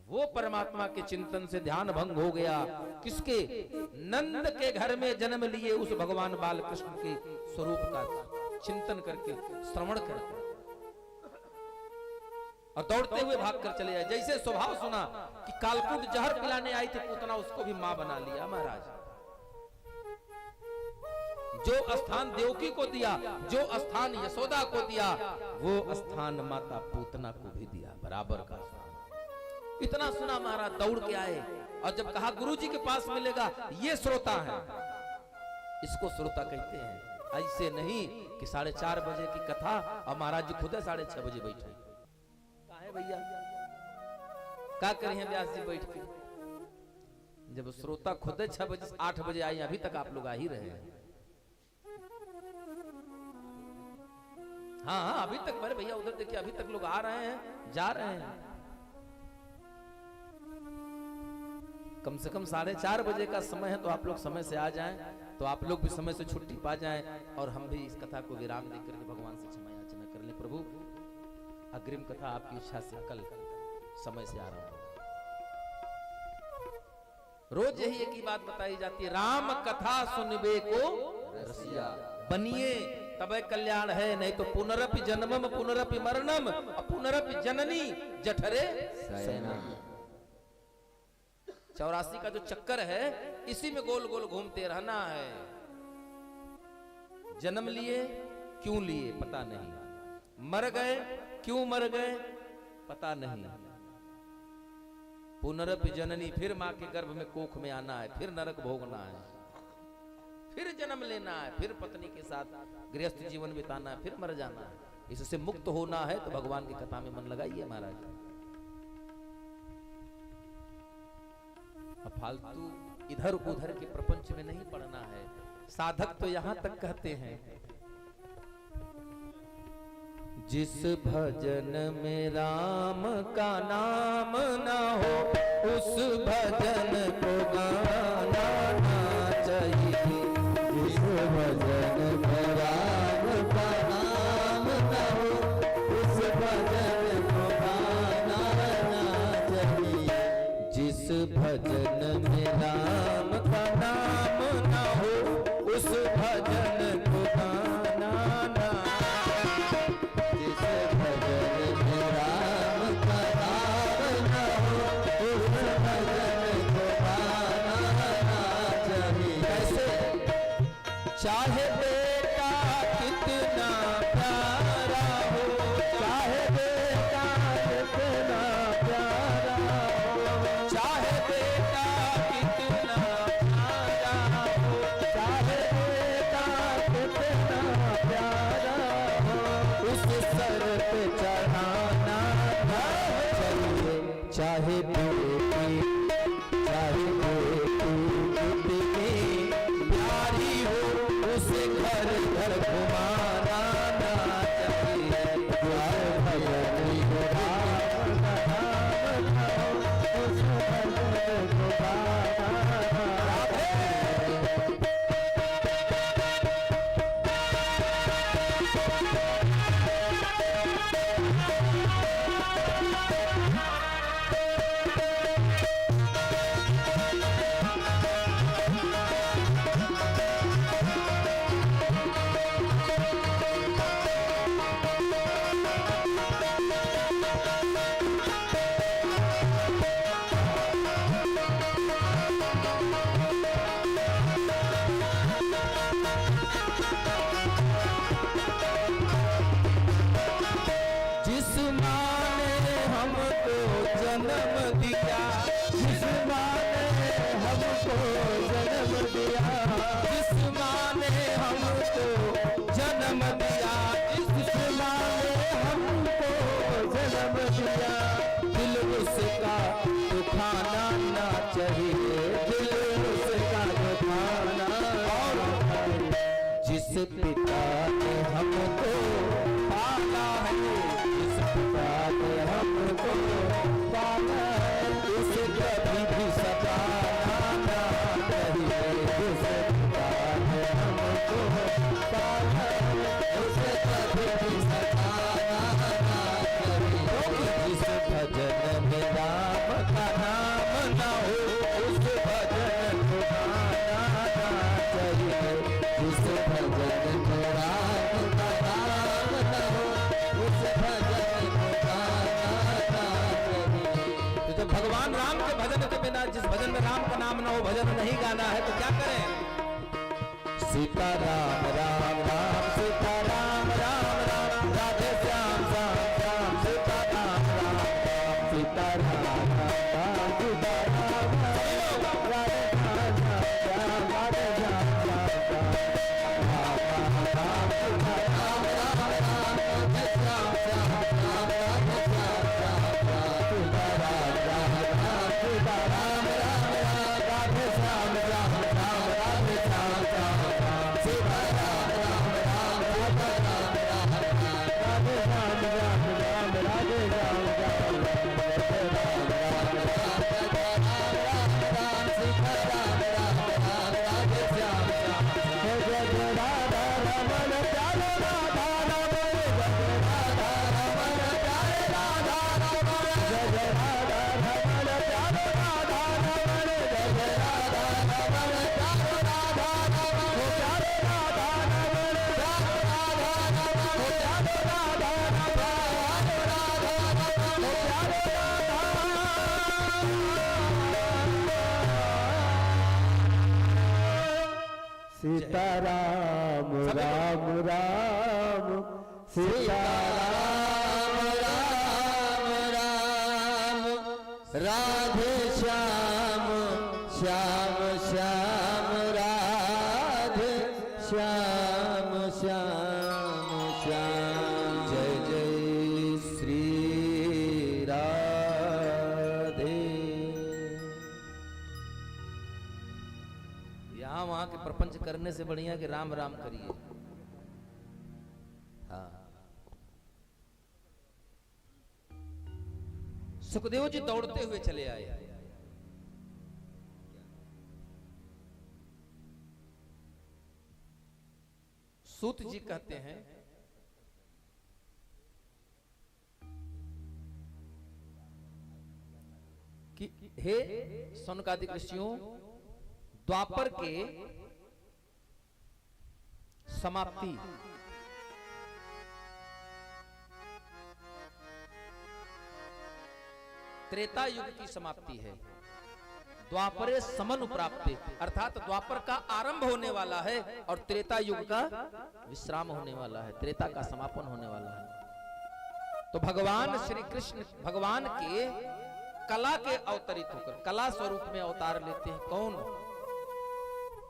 वो परमात्मा के चिंतन से ध्यान भंग हो गया। किसके? नंद के घर में जन्म लिए उस भगवान बाल कृष्ण के स्वरूप का चिंतन करके, श्रवण करके, और दौड़ते हुए भागकर चले आए। जैसे स्वभाव सुना कि कालकूट जहर पिलाने आई थी पूतना, उसको भी मां बना लिया महाराज। जो स्थान देवकी को दिया, जो स्थान यशोदा को दिया, वो स्थान माता पूतना को भी दिया, बराबर का स्थान। इतना सुना महाराज, दौड़ के आए और जब कहा गुरुजी के पास मिलेगा, ये श्रोता है, इसको श्रोता कहते हैं। ऐसे नहीं कि 4:30 बजे की कथा और महाराज जी खुद 6:30 बजे बैठे। कहा है भैया, क्या करें व्यास जी बैठ के? जब श्रोता खुद 6 बजे 8 बजे आई, अभी तक आप लोग आ ही रहे हैं। हाँ हाँ, अभी तक, मेरे भैया उधर देखिए, अभी तक लोग आ रहे हैं, जा रहे हैं। कम से कम 4:30 बजे का समय है, तो आप लोग समय से आ जाएं, तो आप लोग भी समय से छुट्टी पा जाएं, और हम भी इस कथा को विराम देकर के भगवान से क्षमा याचना कर लें। प्रभु, अग्रिम कथा आपकी इच्छा से कल समय से आरंभ हो। रोज यही एक ही बात बताई जाती है, राम कथा सुनबे को रसिया, बनिए तबे कल्याण है, नहीं तो पुनरपि जन्मम पुनरपि मरणम पुनरपि जननी जठरे शयनम। 84 का जो चक्कर है, इसी में गोल गोल घूमते रहना है। जन्म लिए, क्यों लिए पता नहीं, मर गए, क्यों मर गए पता नहीं, पुनरपि जननी, फिर मां के गर्भ में कोख में आना है, फिर नरक भोगना है, फिर जन्म लेना है, फिर पत्नी के साथ गृहस्थ जीवन बिताना है, फिर मर जाना है। इससे मुक्त होना है तो भगवान की कथा में मन लगाइए महाराज। अब फालतू इधर उधर के प्रपंच में नहीं पड़ना है। साधक तो यहां तक कहते हैं, जिस भजन में राम का नाम ना हो, उस भजन को गाना ना चाहिए। जिस भजन में राम का नाम ना हो, उस भजन को गाना ना चाहिए। जिस भजन में राम का नाम ना हो, उस भजन को गाना ना। जिस भजन में राम का नाम ना हो, उस भजन को गाना ना चाहिए। कैसे? चाहे बेटा कितना प्यारा हो, चाहे बेटा कितना प्यारा हो, चाहे बेटा कितना प्यारा हो, चाहे बेटा कितना प्यारा हो, उस सर पे चढ़ाना ना चाहिए। चाहे बेटी, चाहे बेटी कितनी प्यारी हो, उसे घर घर घुमाना ना चाहिए। भजन को राम का नाम ना हो, उस भजन को गाना ना चाहिए। जिस माँ ने हमको जन्म दिया, जिस माँ ने हमको जन्म दिया, जिस माँ ने हमको जन्म दिया, जिस माँ ने हमको जन्म दिया, दिल उसका दुखाना ना चाहिए। दिल उसका दुखाना। और जिस पिता ने हमको पाला है, जिस पिता ने हमको पाला है, उसे कभी भी सताना ना चाहिए। जिस पिता ने हमको पाला है, उसे कभी भी सताना ना चाहिए। जिस भजन में राम का भगवान राम के भजन के बिना, जिस भजन में राम का नाम ना हो, भजन नहीं गाना है तो क्या करें? सीता राम राम राम सीता राम राम राम, राधे श्याम श्याम श्याम सीता राम राम राम, सीता राम राम राम सीता राम राम, राधे श्याम श्याम राधे श्याम श्याम राम राम राम सीता राम राम राम, राधे श्याम श्याम राम राधे श्याम श्याम सीता राम राम राम सीता राम राम राम, राधे श्याम श्याम राम राधे श्याम श्याम सीता राम राम राम सीता राम राम राम, राधे श्याम राम राम राधे श्याम श्याम राम राम राम सीता राम राम राम, राधे श्याम श्याम जय जय राधा रमन प्यारे राधा रमन, जय राधा रमन प्यारे राधा रमन, जय राधा रमन प्यारे राधा रमन, जय राधा रमन प्यारे राधा रमन, हो प्यारे राधा रमन प्यारे राधा रमन, हो प्यारे राधा रमन प्यारे राधा रमन, हो प्यारे राधा सीता राम राम राम सीता राम राम राम, राधे श्याम श्याम श्याम राधे श्याम श्याम श्याम, जय जय श्री राधे। यहाँ वहां के प्रपंच करने से बढ़िया कि राम राम करिए। हाँ, सुखदेव जी दौड़ते हुए चले आए। सूत जी कहते हैं कि हे सौनकादिक ऋषियों, द्वापर के समाप्ति त्रेता युग की समाप्ति है, द्वापरे समनु प्राप्ति, अर्थात द्वापर का आरंभ होने वाला है और त्रेता युग का विश्राम होने वाला है, त्रेता का समापन होने वाला है। तो भगवान श्री कृष्ण भगवान के कला के अवतरित होकर कला स्वरूप में अवतार लेते हैं। कौन?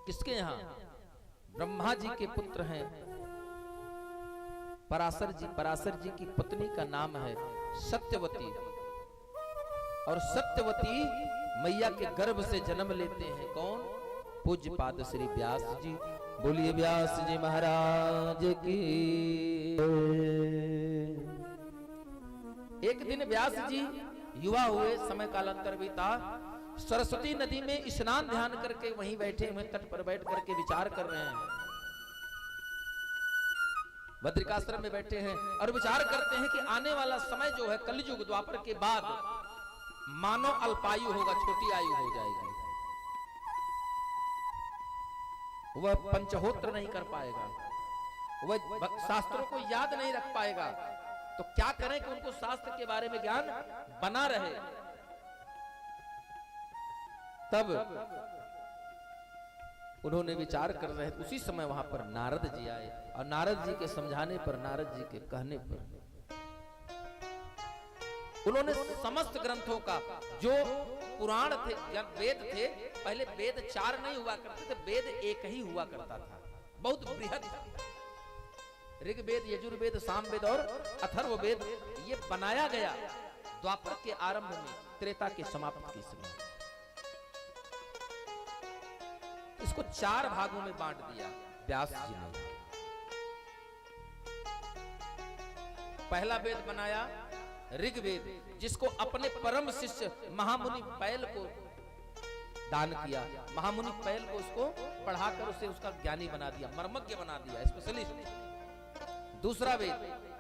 किसके यहाँ? ब्रह्मा जी के पुत्र हैं पराशर जी। पराशर जी की पत्नी का नाम है सत्यवती, और सत्यवती मैया के गर्भ से जन्म लेते हैं। कौन? पूज्य पाद श्री व्यास जी। बोलिए व्यास जी महाराज की। एक दिन व्यास जी युवा हुए, समय कालांतर बीता, सरस्वती नदी में स्नान ध्यान करके वहीं बैठे हुए तट पर बैठ करके विचार कर रहे हैं। बद्रिकाश्रम में बैठे हैं और विचार करते हैं कि आने वाला समय जो है कलयुग द्वापर के बाद मानव अल्पायु होगा, छोटी आयु हो जाएगी, वह पंचहोत्र नहीं कर पाएगा, वह शास्त्रों को याद नहीं रख पाएगा। तो क्या करें कि उनको शास्त्र के बारे में ज्ञान बना रहे। तब उन्होंने विचार कर रहे, उसी समय वहां पर नारद जी आए और नारद जी के समझाने पर, नारद जी के कहने पर उन्होंने समस्त ग्रंथों का, जो पुराण थे या वेद थे, पहले वेद 4 नहीं हुआ करते थे, वेद एक ही हुआ करता था, बहुत बृहद। ऋग्वेद, यजुर्वेद, सामवेद और अथर्ववेद ये बनाया गया द्वापर के आरंभ में, त्रेता के समाप्ति के समय। इसको 4 भागों में बांट दिया व्यास जी ने। पहला वेद बनाया ऋग्वेद, जिसको अपने परम शिष्य महामुनि पैल को दान किया। महामुनि पैल को उसको पढ़ाकर उसे उसका ज्ञानी बना दिया, मर्मज्ञ बना दिया, स्पेशलिस्ट। दूसरा वेद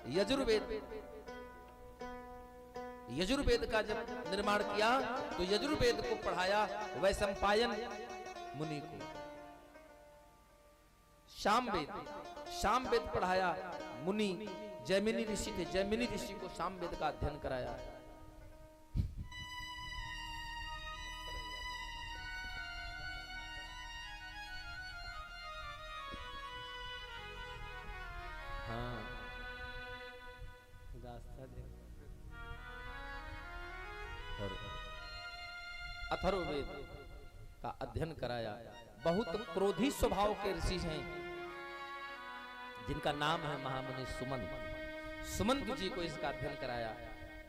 यजुर्वेद, यजुर्वेद का जब निर्माण किया तो यजुर्वेद को पढ़ाया वैशंपायन मुनि को। सामवेद, सामवेद पढ़ाया मुनि जैमिनी ऋषि थे, जैमिनी ऋषि को सामवेद का अध्ययन कराया। और अथर्ववेद का अध्ययन कराया। बहुत क्रोधी स्वभाव के ऋषि हैं जिनका नाम है महामुनि सुमंत। सुमंत जी को इसका अध्ययन कराया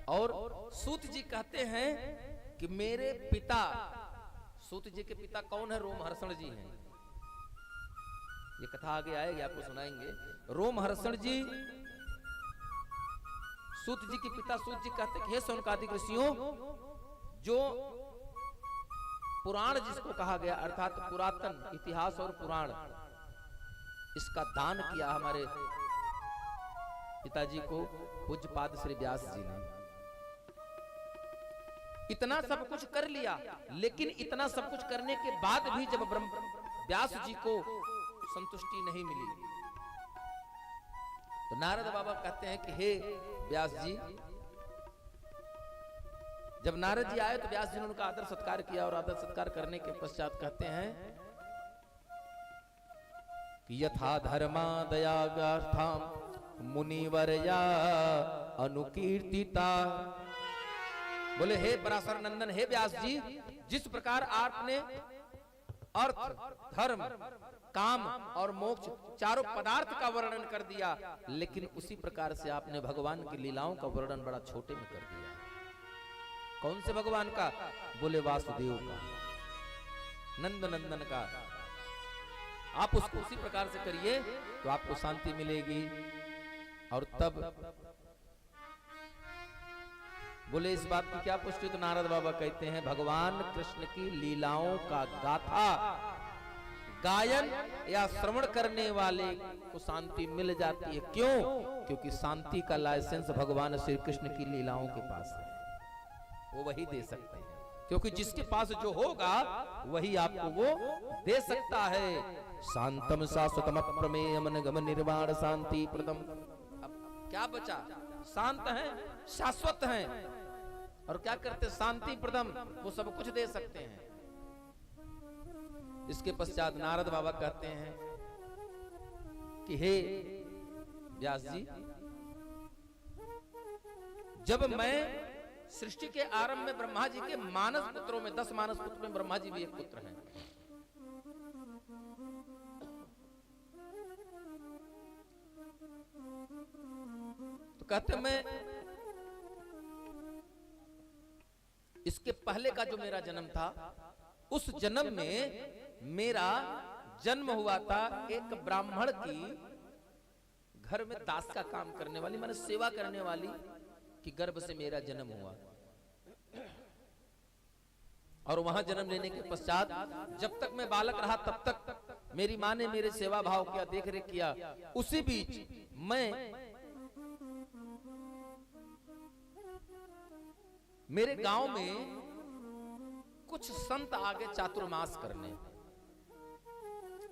और सूत जी कहते हैं कि मेरे पिता, सूत जी के पिता कौन है? रोमहर्षण जी हैं। ये कथा आगे आएगी, आपको सुनाएंगे। रोमहर्षण जी सूत जी के पिता। सूत जी कहते हैं हे शौनकादिक ऋषियों, जो पुराण जिसको कहा गया अर्थात पुरातन इतिहास और पुराण, इसका दान किया हमारे पिताजी को पूज्यपाद श्री व्यास जी ने। इतना सब कुछ कर लिया, लेकिन इतना सब कुछ करने के बाद भी जब व्यास जी को संतुष्टि नहीं मिली तो नारद बाबा कहते हैं कि हे व्यास जी। जब नारद जी आए तो व्यास जी ने उनका आदर सत्कार किया और आदर सत्कार करने के पश्चात कहते हैं कि यथा धर्मा दयागार्थाम मुनिवर्या अनुकीर्तिता। बोले हे पराशर नंदन, हे व्यास जी, जिस प्रकार आपने अर्थ, धर्म, काम और मोक्ष चारों पदार्थ का वर्णन कर दिया, लेकिन उसी प्रकार से आपने भगवान की लीलाओं का वर्णन बड़ा छोटे में कर दिया। कौन से भगवान का? बोले वासुदेव का, नंद नंदन का। आप उसको उसी प्रकार से करिए तो आपको शांति मिलेगी। और तब बोले इस बात की क्या पुष्टि? तो नारद बाबा कहते हैं भगवान कृष्ण की लीलाओं का गाथा गायन या श्रवण करने वाले को शांति मिल जाती है। क्यों? क्योंकि शांति का लाइसेंस भगवान श्री कृष्ण की लीलाओं के पास है, वो वही दे सकते हैं। क्योंकि जिसके पास जो होगा वही आपको वो दे सकता है। शांतम शाश्वतम अप्रमेय मन गम निर्वाण शांति प्रदम। अब क्या बचा? शांत है, शाश्वत है, और क्या करते? शांति प्रदम, वो सब कुछ दे सकते हैं। इसके पश्चात नारद बाबा कहते हैं कि हे व्यास जी, जब मैं सृष्टि के आरंभ में ब्रह्मा जी के मानस पुत्रों में 10 मानस पुत्र में ब्रह्मा जी भी एक पुत्र हैं। तो कहते मैं इसके पहले का जो मेरा जन्म था, उस जन्म में मेरा जन्म हुआ था एक ब्राह्मण की घर में दास का काम करने वाली, माने सेवा करने वाली कि गर्भ से मेरा जन्म हुआ। और वहां जन्म लेने के पश्चात जब तक मैं बालक रहा तब तक मेरी माँ ने मेरे सेवा भाव किया, देख रेख किया। उसी बीच मैं मेरे गांव में कुछ संत आगे चातुर्मास करने।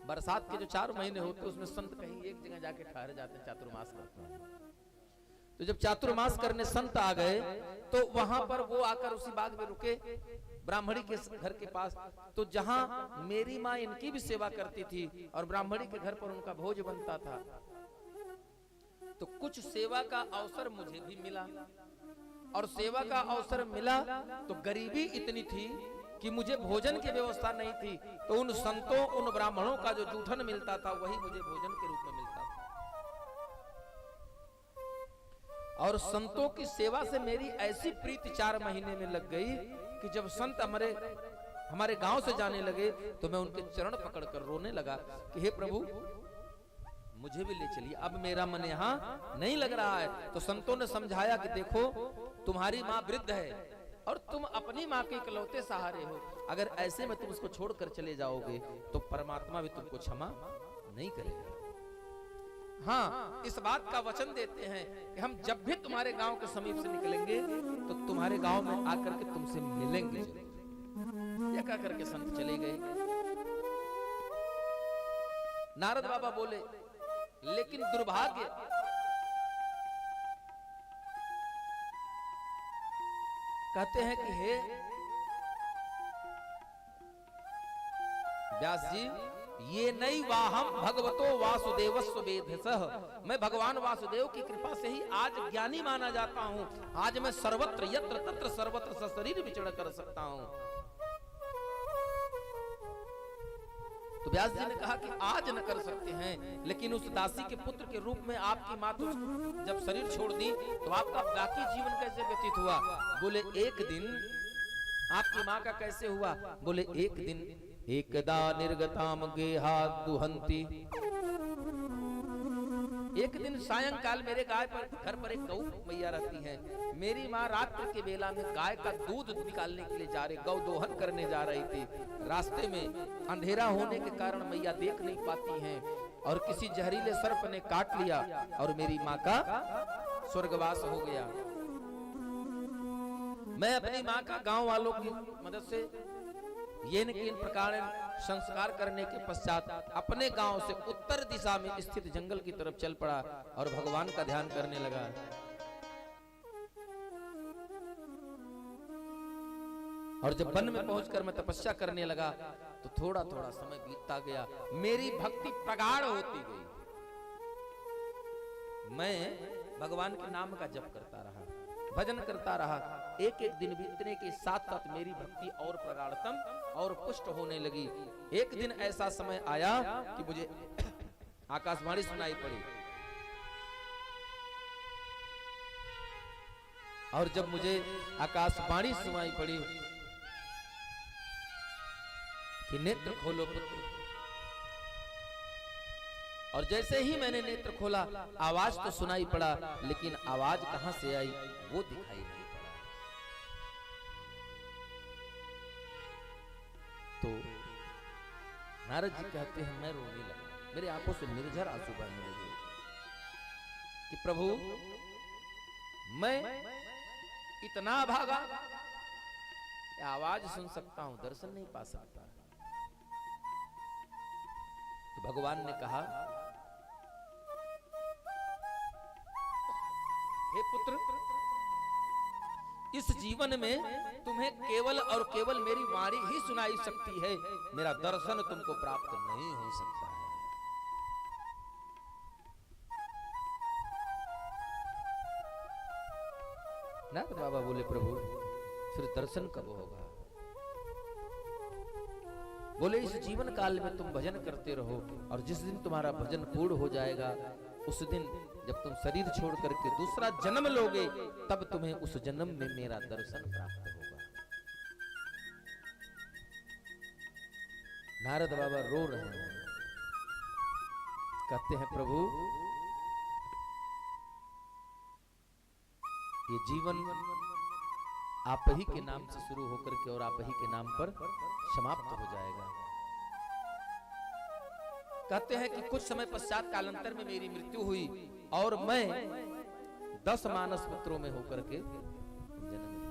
बरसात के जो 4 महीने होते उसमें संत कहीं एक जगह जाके ठहर जाते, चातुर्मास करते हैं। तो जब चातुर्मास करने संत आ गए तो वहां पर वो आकर उसी बाग में रुके ब्राह्मणी के घर के पास। तो जहां मेरी माँ इनकी भी सेवा करती थी और ब्राह्मणी के घर पर उनका भोज बनता था, तो कुछ सेवा का अवसर मुझे भी मिला। और सेवा का अवसर मिला तो गरीबी इतनी थी कि मुझे भोजन की व्यवस्था नहीं थी। तो उन संतों, उन ब्राह्मणों का जो जूठन मिलता था वही मुझे भोजन के रूप में मिलता था। और संतों की सेवा से मेरी ऐसी प्रीति 4 महीने में लग गई कि जब संत हमारे गांव से जाने लगे तो मैं उनके चरण पकड़कर रोने लगा कि हे प्रभु, मुझे भी ले चलिए, अब मेरा मन यहाँ नहीं लग रहा है। तो संतों ने समझाया कि देखो, तुम्हारी माँ वृद्ध है और तुम अपनी माँ के इकलौते सहारे हो। अगर ऐसे में तुम उसको छोड़कर चले जाओगे तो परमात्मा भी तुमको क्षमा नहीं करेगा। हाँ, इस बात का वचन देते हैं कि हम जब भी तुम्हारे गांव के समीप से निकलेंगे तो तुम्हारे गांव में आकर के तुमसे मिलेंगे। यह कह करके संत चले गए। नारद बाबा बोले, लेकिन दुर्भाग्य, कहते हैं कि हे व्यास जी, ये नहीं वाहम भगवतो वासुदेवस्व वेधसः। मैं भगवान वासुदेव की कृपा से ही आज ज्ञानी माना जाता हूँ। आज मैं सर्वत्र यत्र तत्र सर्वत्र सशरीर ग्रहण कर सकता हूं। तो व्यास जी ने कहा कि आज न कर सकते हैं, लेकिन उस दासी के पुत्र के रूप में आपकी माँ तो जब शरीर छोड़ दी तो आपका बाकी जीवन कैसे व्यतीत हुआ? बोले एक दिन। आपकी माँ का कैसे हुआ? बोले एक दिन एकदा निर्गताम गेहा दुहंती। एक दिन सायंकाल मेरे गाय पर घर पर एक गौ मैया रहती है। मेरी माँ रात्रि के बेला में गाय का दूध निकालने के लिए जा रही, गौ दोहन करने जा रही थी। रास्ते में अंधेरा होने के कारण मैया देख नहीं पाती हैं और किसी जहरीले सर्प ने काट लिया और मेरी माँ का स्वर्गवास हो गया। मैं अपनी माँ का गांव वालों की मदद से ये इन प्रकार संस्कार करने के पश्चात अपने गांव से उत्तर दिशा में स्थित जंगल की तरफ चल पड़ा और भगवान का ध्यान करने लगा। और जब वन में पहुंचकर मैं तपस्या करने लगा तो थोड़ा थोड़ा समय बीतता गया, मेरी भक्ति प्रगाढ़ होती गई। मैं भगवान के नाम का जप करता रहा, भजन करता रहा। एक एक दिन बीतने के साथ साथ मेरी भक्ति और प्रगाढ़तम और पुष्ट होने लगी। एक दिन ऐसा समय आया कि मुझे आकाशवाणी सुनाई पड़ी, और जब मुझे आकाशवाणी सुनाई पड़ी कि नेत्र खोलो पुत्र, और जैसे ही मैंने नेत्र खोला आवाज तो सुनाई पड़ा, लेकिन आवाज कहां से आई वो दिखाई नहीं पड़ा। तो नारद जी कहते हैं मैं रोने लगा, मेरे आंखों से निर्झर आंसू बहने लगे कि प्रभु मैं इतना भागा, आवाज सुन सकता हूं, दर्शन नहीं पा सकता। तो भगवान ने कहा हे पुत्र, इस जीवन में तुम्हें केवल और केवल मेरी वाणी ही सुनाई सकती है, मेरा दर्शन तुमको प्राप्त नहीं हो सकता है। नारद बाबा बोले प्रभु फिर दर्शन कब होगा? बोले इस जीवन काल में तुम भजन करते रहो, और जिस दिन तुम्हारा भजन पूर्ण हो जाएगा उस दिन जब तुम शरीर छोड़ करके दूसरा जन्म लोगे तब तुम्हें उस जन्म में मेरा दर्शन प्राप्त होगा। नारद बाबा रो रहे हैं, कहते हैं प्रभु ये जीवन आप ही के नाम से शुरू होकर के और आप ही के नाम पर समाप्त हो जाएगा। कहते हैं कि कुछ समय पश्चात कालांतर में मेरी मृत्यु हुई और मैं 10 मानस पुत्रों में होकर के जन्म लिया।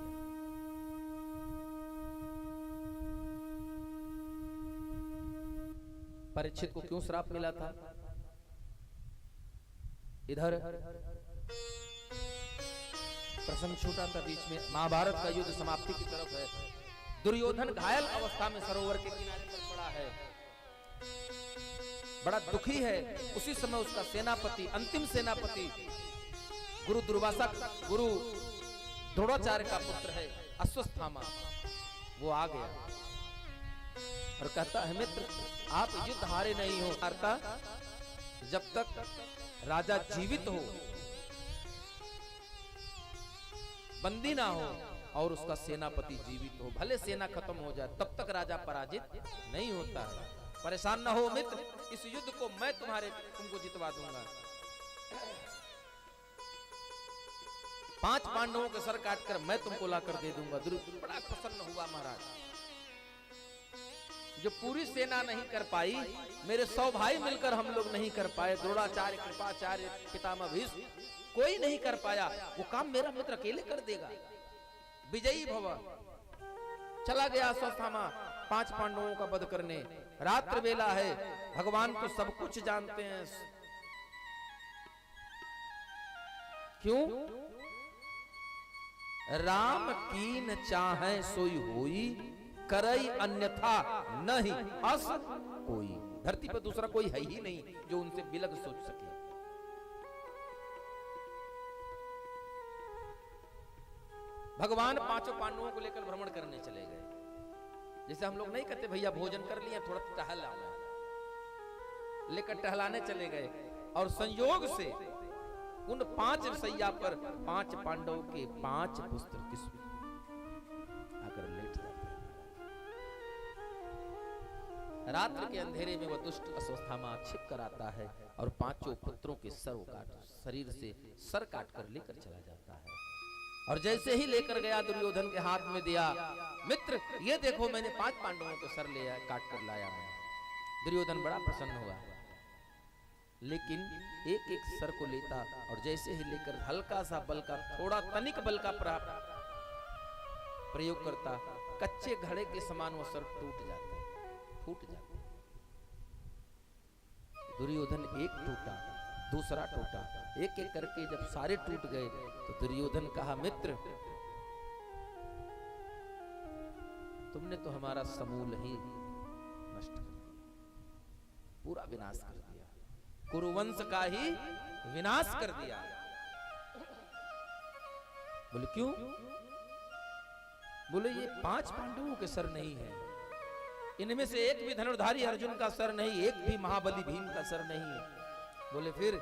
परीक्षित को क्यों श्राप मिला था? इधर प्रसंग छोटा था बीच में, महाभारत का युद्ध समाप्ति की तरफ है। दुर्योधन घायल अवस्था में सरोवर के किनारे पर पड़ा है, बड़ा दुखी है। उसी समय उसका सेनापति, अंतिम सेनापति गुरु दुर्वासा, गुरु द्रोणाचार्य का पुत्र है अश्वत्थामा, वो आ गया और कहता है मित्र आप युद्ध हारे नहीं हो, हारता जब तक राजा जीवित हो, बंदी ना हो और उसका सेनापति जीवित हो, भले सेना खत्म हो जाए तब तक राजा पराजित नहीं होता है। परेशान ना हो मित्र, इस युद्ध को मैं तुमको जितवा दूंगा। 5 पांडवों के सर काटकर मैं तुमको लाकर दे दूंगा। बड़ा प्रसन्न हुआ महाराज। जो पूरी सेना नहीं कर पाई, मेरे 100 भाई मिलकर हम लोग नहीं कर पाए, द्रोणाचार्य, कृपाचार्य, पितामह भीष्म, कोई नहीं कर पाया, वो काम मेरा मित्र अकेले कर देगा। विजयी भव। चला गया अश्वत्थामा 5 पांडवों का वध करने। रात्रि बेला है, भगवान तो सब कुछ जानते हैं। क्यों? राम कीन चाहे सोई होई, करई अन्यथा नहीं अस कोई। धरती पर दूसरा कोई है ही नहीं जो उनसे बिलग सोच सके। भगवान पांचों पांडवों को लेकर भ्रमण करने चले गए। जैसे हम लोग नहीं कहते भैया भोजन कर लिया, थोड़ा टहल आना, लेकर टहलाने चले गए। और संयोग से उन 5 रसैया पर 5 पांडवों के 5 पुत्र आकर लेट जाते हैं। रात्रि के अंधेरे में वह दुष्ट अश्वत्थामा छिप कर आता है और 5 पुत्रों के शरीर से सर काट कर लेकर चला जाता है। और जैसे ही लेकर गया दुर्योधन के हाथ में दिया, मित्र ये देखो मैंने 5 पांडवों के सर लिया, काट कर लाया मैं। दुर्योधन बड़ा प्रसन्न हुआ, लेकिन एक एक सर को लेता और जैसे ही लेकर हल्का सा बल का, थोड़ा तनिक बल का प्रयोग करता, कच्चे घड़े के समान वो सर टूट जाते, फूट जाते। दुर्योधन एक टूटा, दूसरा टूटा, एक एक करके जब सारे टूट गए तो दुर्योधन कहा, मित्र तुमने तो हमारा समूल ही नष्ट कर दिया, पूरा विनाश कर दिया, कुरुवंश का ही विनाश कर दिया। बोले क्यों? बोले ये 5 पांडवों के सर नहीं है, इनमें से एक भी धनुर्धारी अर्जुन का सर नहीं, एक भी महाबली भीम का सर नहीं है। बोले फिर?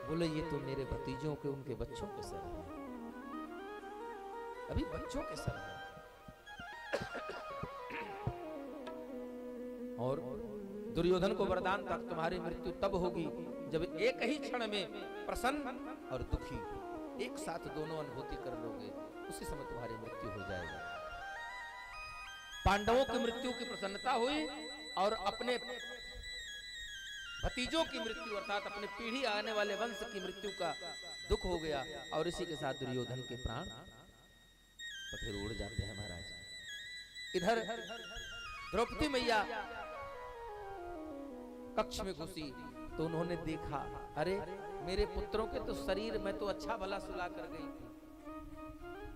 बोले ये तो मेरे भतीजों के, उनके बच्चों के सर हैं, अभी बच्चों के सर हैं। और दुर्योधन को वरदान था, तुम्हारी मृत्यु तब होगी जब एक ही क्षण में प्रसन्न और दुखी एक साथ दोनों अनुभूति कर लोगे, उसी समय तुम्हारी मृत्यु हो जाएगी। पांडवों की मृत्यु की प्रसन्नता हुई और अपने भतीजों की मृत्यु अर्थात अपने पीढ़ी आने वाले वंश की मृत्यु का दुख हो गया। और इसी के साथ दुर्योधन के प्राण तो फिर उड़ जाते हैं महाराज। इधर द्रौपदी मैया कक्ष में घुसी तो उन्होंने देखा, अरे मेरे पुत्रों के तो शरीर में तो अच्छा भला सुला कर गई थी।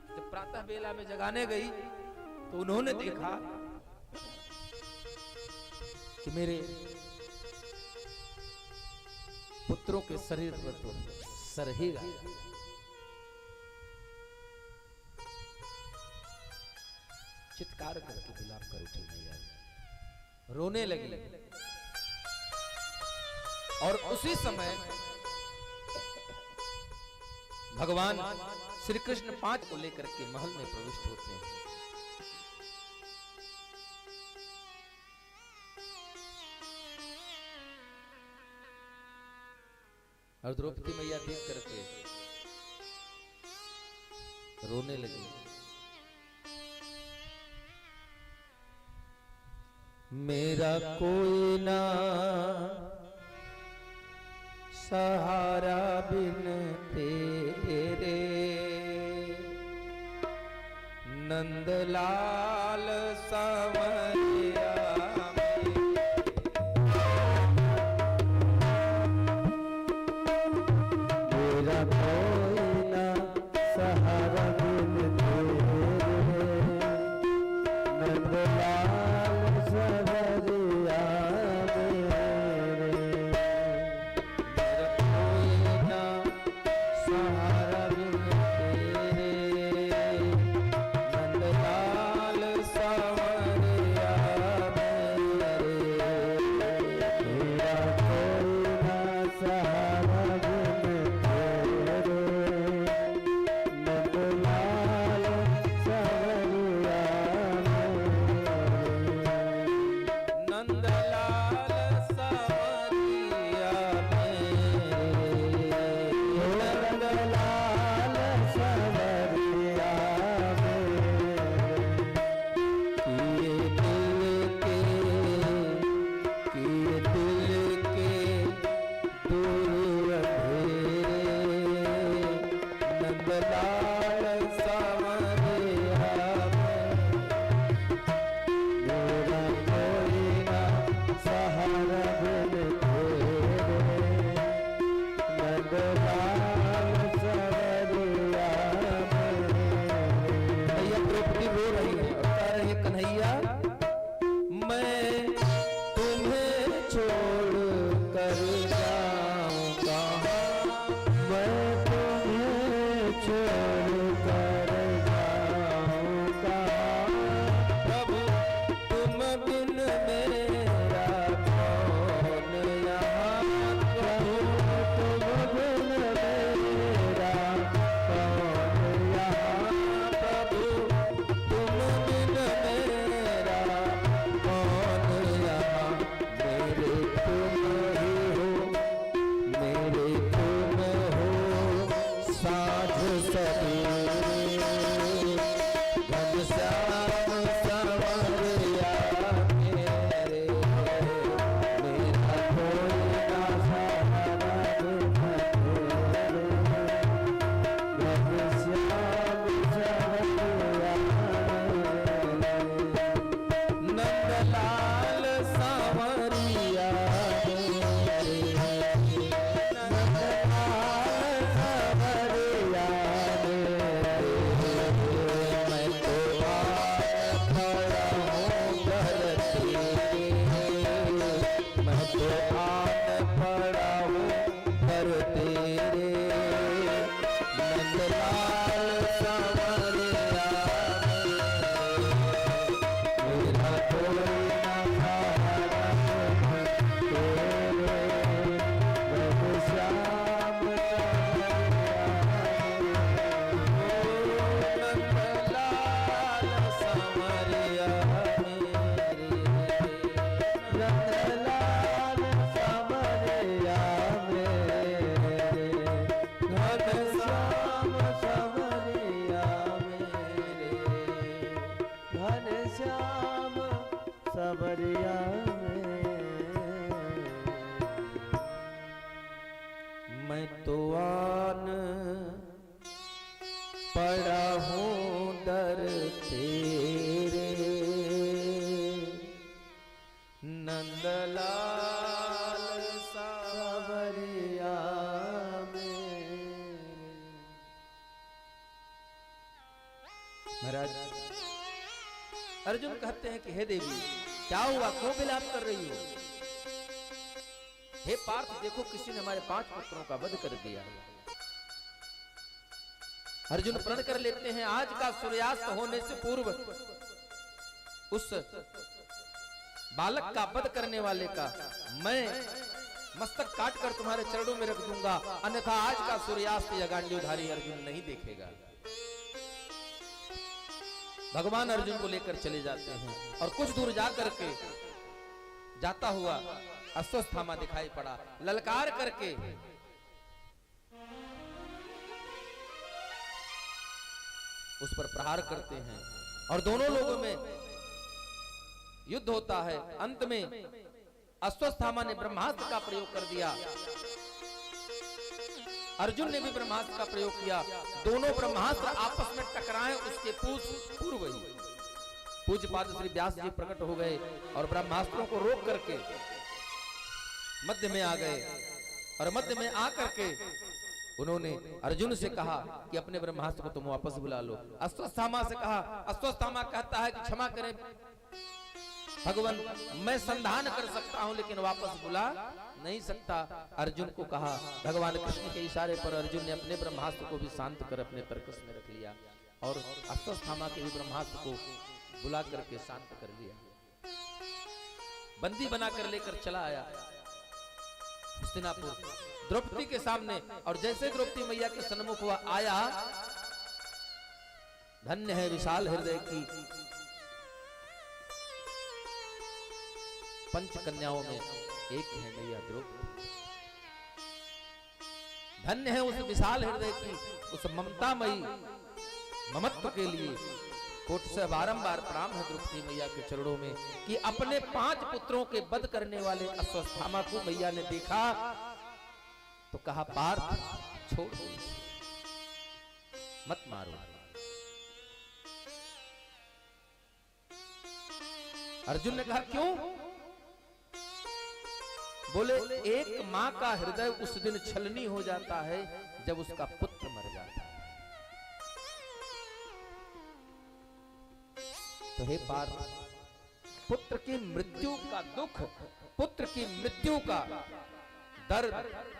जब प्रातः बेला में जगाने गई तो उन्होंने देखा कि मेरे पुत्रों के शरीर पर तो सर ही गया। चित्कार करके विलाप कर उठी मैया, रोने लगी। और उसी समय भगवान श्री कृष्ण 5 को लेकर के महल में प्रविष्ट होते हैं। और द्रौपदी मैया देख करके रोने लगी। मेरा कोई ना सहारा बिन तेरे, नंदलाल सांवरिया मेरा कोई ना सहारा बिन तेरे, नंदलाल सांवरिया घनश्याम सबरिया में मैं तो आन पड़ा हूँ दर तेरे नंदलाल सबरिया में। महाराज अर्जुन कहते हैं कि हे देवी क्या हुआ, क्यों विलाप कर रही हो? हे पार्थ देखो किसी ने हमारे 5 पुत्रों का वध कर दिया। अर्जुन प्रण कर लेते हैं आज का सूर्यास्त होने से पूर्व उस बालक का वध करने वाले का मैं मस्तक काट कर तुम्हारे चरणों में रख दूंगा, अन्यथा आज का सूर्यास्त या गांडीवधारी अर्जुन नहीं देखेगा। भगवान अर्जुन को लेकर चले जाते हैं और कुछ दूर जाकर के जाता हुआ अश्वत्थामा दिखाई पड़ा, ललकार करके उस पर प्रहार करते हैं और दोनों लोगों में युद्ध होता है। अंत में अश्वत्थामा ने ब्रह्मास्त्र का प्रयोग कर दिया, अर्जुन ने भी ब्रह्मास्त्र का प्रयोग किया। दोनों ब्रह्मास्त्र आपस में टकराए, उसके पूर्व ही पूज्य पाद श्री व्यास जी प्रकट हो गए और ब्रह्मास्त्रों को रोक करके मध्य में आ गए और मध्य में आकर के उन्होंने अर्जुन से कहा कि अपने ब्रह्मास्त्र को तुम वापस बुला लो। अश्वत्थामा से कहा, अश्वत्थामा कहता है कि क्षमा करें भगवान, मैं संधान कर सकता हूं लेकिन वापस बुला नहीं सकता। अर्जुन को कहा, भगवान कृष्ण के इशारे पर अर्जुन ने अपने ब्रह्मास्त्र को भी शांत कर अपने तरकस में रख लिया और अश्वत्थामा के भी ब्रह्मास्त्र को बुला करके शांत कर लिया, बंदी बनाकर लेकर चला आया हस्तिनापुर द्रौपदी के सामने। और जैसे द्रौपदी मैया के सन्मुख हुआ आया, धन्य है विशाल हृदय की पंच कन्याओं में एक है मैया द्रौपदी, धन्य है उस विशाल हृदय की उस ममतामयी ममत्व के लिए कोट से बारंबार प्रणाम है द्रौपदी मैया के चरणों में कि अपने 5 पुत्रों के वध करने वाले अश्वत्थामा को मैया ने देखा तो कहा, पार्थ छोड़ दो, मत मारो। अर्जुन ने कहा क्यों? बोले एक मां का हृदय उस दिन छलनी हो जाता है जब उसका पुत्र मर जाता है। तो हे पार्थ, पुत्र की मृत्यु का दुख, पुत्र की मृत्यु का दर्द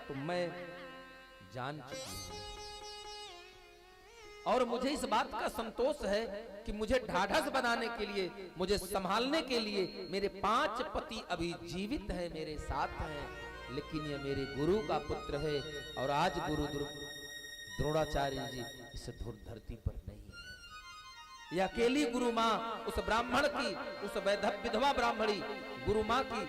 तो मैं जान चुकी हूं और मुझे इस बात का संतोष है कि मुझे ढाढ़स बनाने के लिए, मुझे संभालने के लिए मेरे 5 पति अभी जीवित हैं, मेरे साथ हैं, लेकिन ये मेरे गुरु का पुत्र है और आज गुरु द्रोणाचार्य जी इस धरती पर नहीं है। ये अकेली गुरु मां उस ब्राह्मण की, उस विधवा ब्राह्मणी गुरु मां की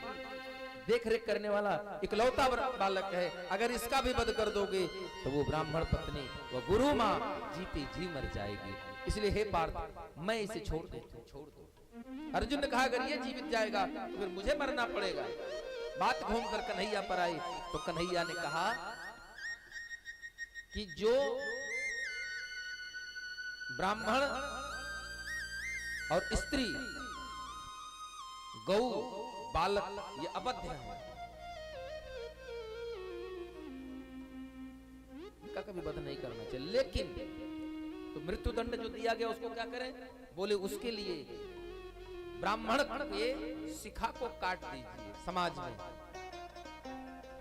देख रेख करने वाला इकलौता बालक है। अगर इसका भी वध कर दोगे तो वो ब्राह्मण पत्नी, वो गुरु मां जीती जी मर जाएगी। इसलिए हे पार्थ, मैं इसे छोड़ देता हूं, छोड़ दो। अर्जुन ने कहा अगर ये जीवित जाएगा तो फिर मुझे मरना पड़ेगा। बात घूमकर कन्हैया पर आई तो कन्हैया ने कहा कि जो ब्राह्मण और स्त्री, गौ, बालक ये अबद्ध है, इनका कभी वध नहीं करना चाहिए। लेकिन तो मृत्यु दंड जो दिया गया उसको क्या करें? बोले उसके लिए ब्राह्मण के शिखा को काट दीजिए समाज में,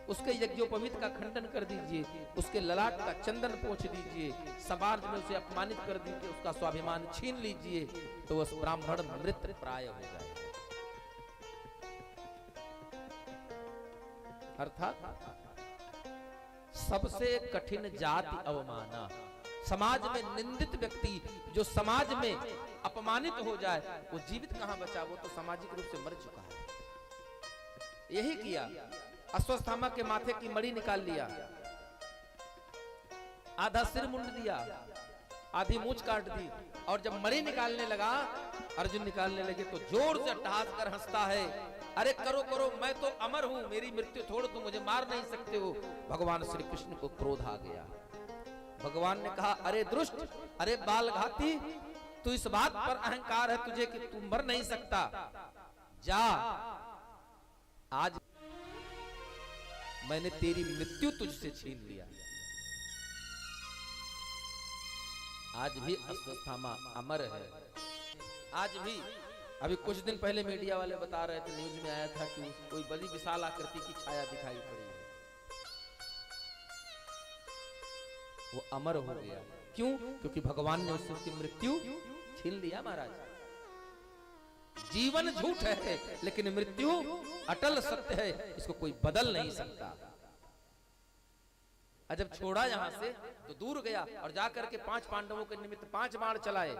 उसके यज्ञोपवीत का खंडन कर दीजिए, उसके ललाट का चंदन पोंछ दीजिए, समाज में उसे अपमानित कर दीजिए, उसका स्वाभिमान छीन लीजिए, तो उस ब्राह्मण मृत प्राय हो जाए। अर्थात सबसे कठिन जाति अवमाना, समाज में निंदित व्यक्ति जो समाज में अपमानित हो जाए वो जीवित कहां बचा, वो तो सामाजिक रूप से मर चुका है। यही किया, अश्वत्थामा के माथे की मणि निकाल लिया, आधा सिर मुंड दिया, आधी मूंछ काट दी। और जब मणि निकालने लगा, अर्जुन निकालने लगे तो जोर से ठहास कर हंसता है, अरे करो करो, मैं तो अमर हूं, मेरी मृत्यु छोड़, तुम मुझे मार नहीं सकते हो। भगवान श्री कृष्ण को क्रोध आ गया। भगवान ने कहा, अरे दुष्ट, अरे बालघाती, तू इस बात पर अहंकार है तुझे कि तू मर नहीं सकता, जा, आज मैंने तेरी मृत्यु तुझसे छीन लिया। आज भी अश्वत्थामा अमर है, आज भी। अभी कुछ दिन पहले मीडिया वाले बता रहे थे, न्यूज में आया था कि कोई बड़ी विशाल आकृति की छाया दिखाई पड़ी है, वो अमर हो गया। क्यों? क्योंकि भगवान ने उससे उसकी मृत्यु छीन लिया। महाराज, जीवन झूठ है लेकिन मृत्यु अटल सत्य है, इसको कोई बदल नहीं सकता। जब छोड़ा यहां से तो दूर गया और जाकर के 5 पांडवों के निमित्त 5 बाण चलाए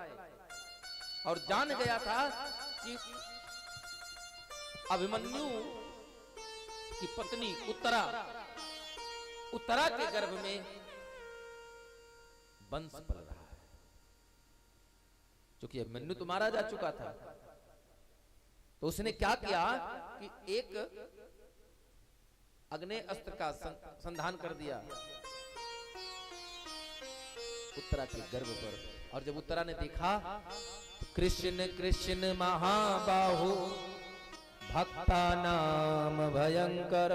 और जान गया था कि अभिमन्यु की पत्नी उत्तरा के गर्भ में वंश पल रहा है, क्योंकि अभिमन्यु तो मारा जा चुका था। तो उसने क्या किया कि एक अग्नि अस्त्र का संधान कर दिया उत्तरा के गर्भ पर। और जब उत्तरा ने देखा तो कृष्ण कृष्ण महाबाहु भक्ता नाम भयंकर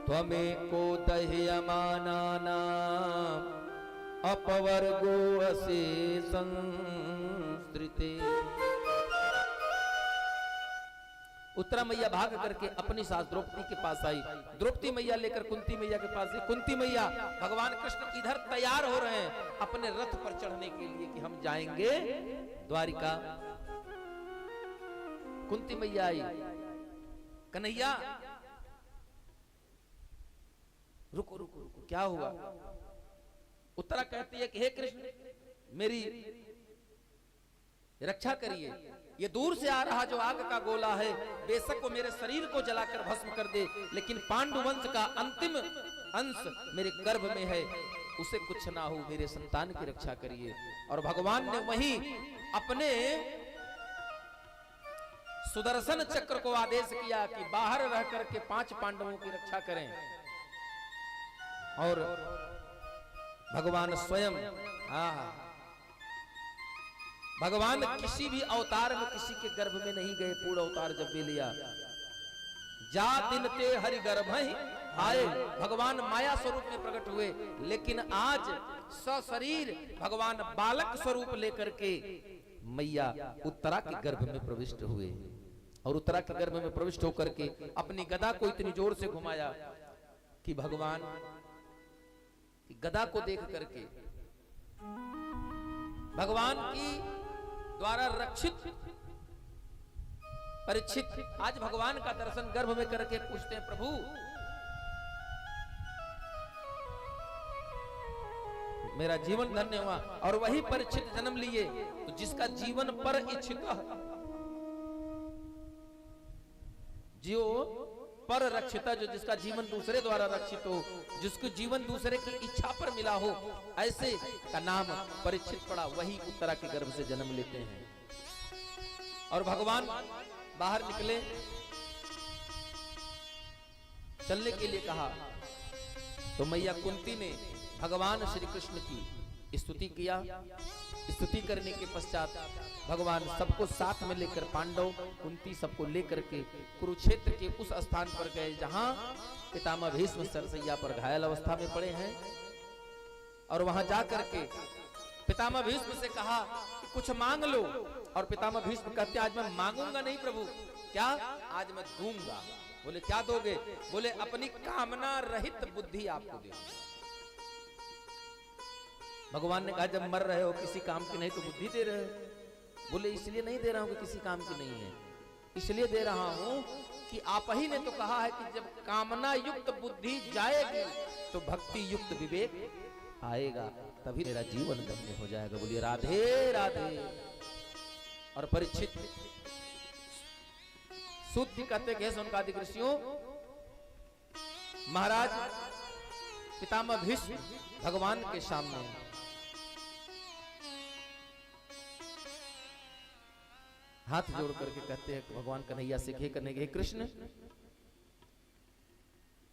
त्वमेको दह्यमाना नाम अपवर्गो असि संस्कृते। उत्तरा मैया भाग करके अपनी सास द्रौपदी के पास आई। द्रौपदी मैया लेकर कुंती मैया के पास आई। कुंती मैया, भगवान कृष्ण इधर तैयार हो रहे हैं अपने रथ पर चढ़ने के लिए कि हम जाएंगे द्वारिका। कुंती मैया आई, कन्हैया रुको रुको रुको, क्या हुआ? उत्तरा कहती है कि हे कृष्ण, मेरी रक्षा करिए, ये दूर से आ रहा जो आग का गोला है बेशक वो मेरे शरीर को जलाकर भस्म कर दे, लेकिन पांडु वंश का अंतिम अंश मेरे गर्भ में है, उसे कुछ ना हो, मेरे संतान की रक्षा करिए। और भगवान ने वहीं अपने सुदर्शन चक्र को आदेश किया कि बाहर रह करके 5 पांडवों की रक्षा करें। और भगवान स्वयं, भगवान किसी भी अवतार में किसी के गर्भ में नहीं गए। पूर्ण अवतार जब भी लिया, जा दिन ते हरि गर्भ आए, भगवान माया स्वरूप में प्रकट हुए, लेकिन आज सशरीर भगवान बालक स्वरूप लेकर के मैया उत्तरा के गर्भ में प्रविष्ट हुए। और उत्तरा के गर्भ में प्रविष्ट होकर के अपनी गदा को इतनी जोर से घुमाया कि भगवान की गदा को देख करके भगवान की द्वारा रक्षित परीक्षित आज भगवान का दर्शन गर्भ में करके पूछते हैं, प्रभु मेरा जीवन धन्य हुआ। और वही परीक्षित जन्म लिए तो जिसका जीवन पर इच्छित, जो पर रक्षिता, जो जिसका जीवन दूसरे द्वारा रक्षित हो, जिसको जीवन दूसरे की इच्छा पर मिला हो, ऐसे का नाम परीक्षित पड़ा, वही उत्तरा के गर्भ से जन्म लेते हैं। और भगवान बाहर निकले, चलने के लिए कहा तो मैया कुंती ने भगवान श्री कृष्ण की स्तुति किया। स्तुति करने के पश्चात भगवान सबको साथ में लेकर, पांडव कुंती सबको लेकर के कुरुक्षेत्र के उस स्थान पर गए जहां पितामह भीष्म सरसैया पर घायल अवस्था में पड़े हैं। और वहां जाकर के पितामह भीष्म से कहा कि कुछ मांग लो। और पितामह भीष्म कहते आज मैं मांगूंगा नहीं प्रभु, क्या? आज मैं दूंगा। बोले क्या दोगे? बोले अपनी कामना रहित बुद्धि आपको दे। भगवान ने कहा जब मर रहे हो किसी काम की नहीं तो बुद्धि दे रहे हो। बोले इसलिए नहीं दे रहा हूं कि किसी काम की नहीं है, इसलिए दे रहा हूं कि आप ही ने तो कहा है कि जब कामना युक्त बुद्धि जाएगी तो भक्ति युक्त विवेक आएगा, तभी मेरा जीवन धन्य हो जाएगा। बोलिए राधे राधे। और परीक्षित सूत कहते हैं सोनकादिक ऋषियों, महाराज पितामह भीष्म भगवान के सामने हाथ जोड़ करके कहते हैं भगवान कन्हैया से, हे कन्हैया, हे कृष्ण,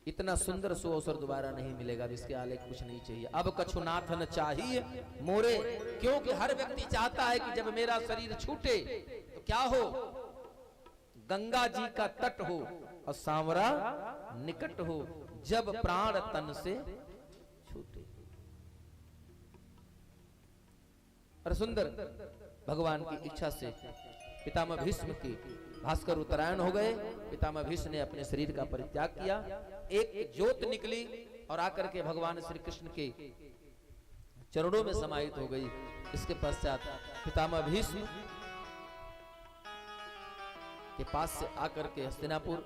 इतना सुंदर सो अवसर दोबारा नहीं मिलेगा, इसके आगे कुछ नहीं चाहिए, अब कछुनाथ न चाहिए मोरे। क्योंकि हर व्यक्ति चाहता है कि जब मेरा शरीर छूटे तो क्या हो, गंगा जी का तट हो और सांवरा निकट हो, जब प्राण तन से छूटे। और सुंदर भगवान की इच्छा से पितामह भीष्म की भास्कर उत्तरायण हो गए। पितामह भीष्म ने अपने शरीर का परित्याग किया, एक ज्योत निकली और आकर के भगवान श्री कृष्ण के चरणों में समाहित हो गई। इसके पश्चात पितामह भीष्म के पास से आकर के हस्तिनापुर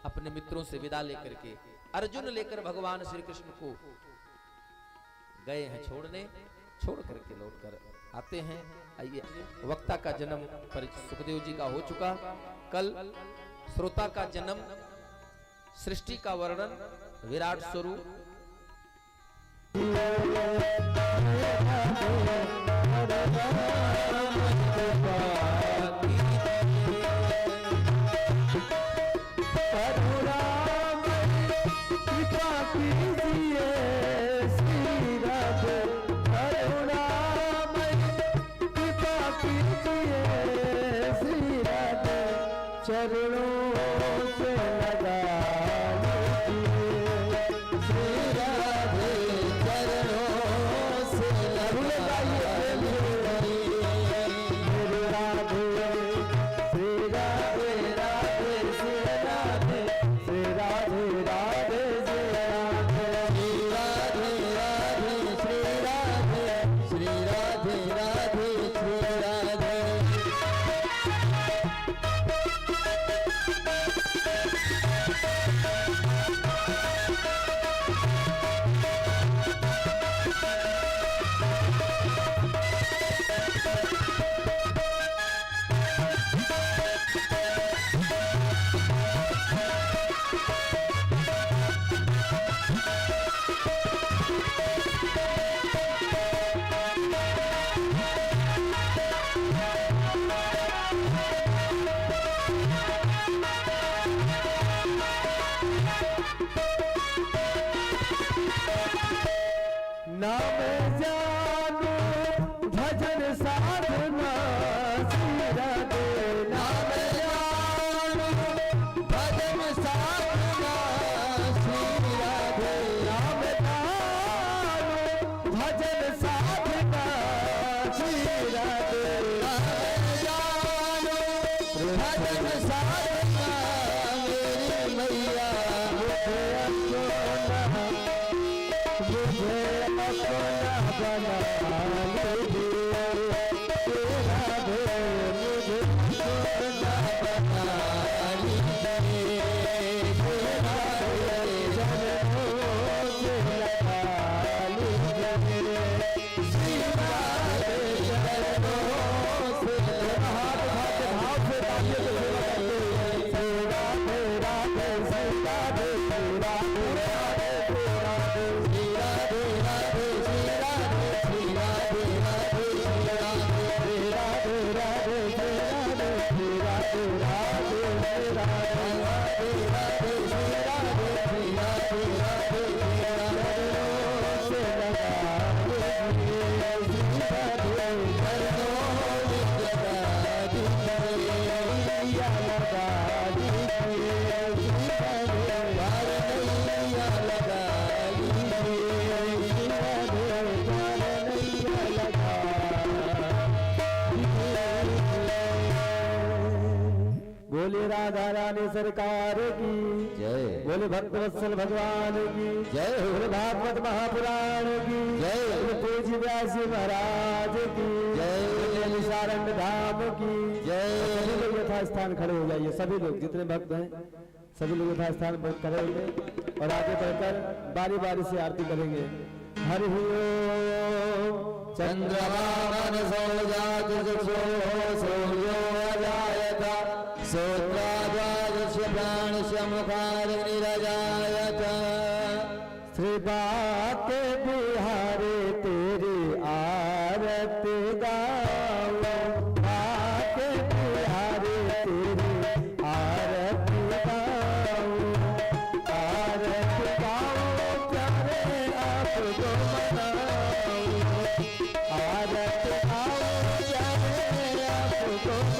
अपने मित्रों से विदा लेकर के अर्जुन लेकर भगवान श्री कृष्ण को गए हैं छोड़ने, छोड़ करके लौट कर आते हैं। आइए, वक्ता का जन्म सुखदेव जी का हो चुका, कल श्रोता का जन्म, सृष्टि का वर्णन, विराट स्वरूप, राधा रानी सरकार की जय, बोले भक्तवत्सल भगवान की जय, बोले भागवत महापुराण की जय, बोले तुलसी व्यास महाराज की जय, बोले सारंग धाम की जय। सभी लोग यथा स्थान खड़े हो जाइए, सभी लोग जितने भक्त हैं सभी लोग यथा स्थान खड़े होंगे और आगे बढ़कर बारी बारी से आरती करेंगे। हरि ओम। चंद्रमा मनसो जात सूर्यो अजायत सोत्राद्वादश प्राणस्य मुखाग्निरजायत। श्री बाके बिहारी तेरी आरती गाओ, बाके बिहारी Hare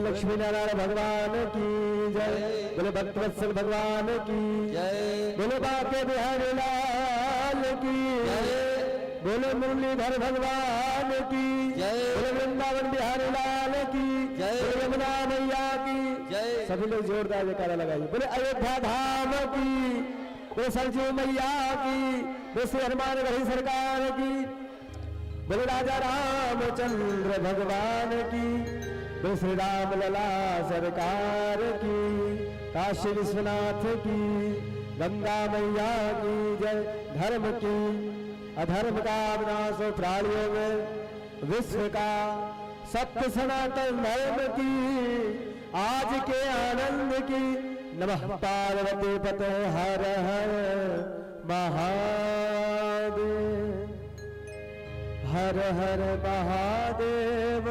लक्ष्मी नारायण भगवान की जय, बोले भक्तवत्सल भगवान की जय, बोले बाके बिहारी लाल की जय, बोले मुरलीधर भगवान की जय, बोले वृंदावन बिहारी लाल की जय, बोले यमुना मैया की जय, सभी लोग जोरदार जयकारा लगाइए। बोले अयोध्या धाम की, बोले सरजू मैया की, बोले श्री हनुमान गढ़ी सरकार की, बोले राजा रामचंद्र भगवान की, बोले श्री राम लला सरकार की, काशी विश्वनाथ की, गंगा मैया की जय। धर्म की अधर्म का विनाश हो प्राणियों में, विश्व का सत्य सनातन धर्म की, आज के आनंद की। नमः पार्वती पते हर हर महादेव, हर हर महादेव।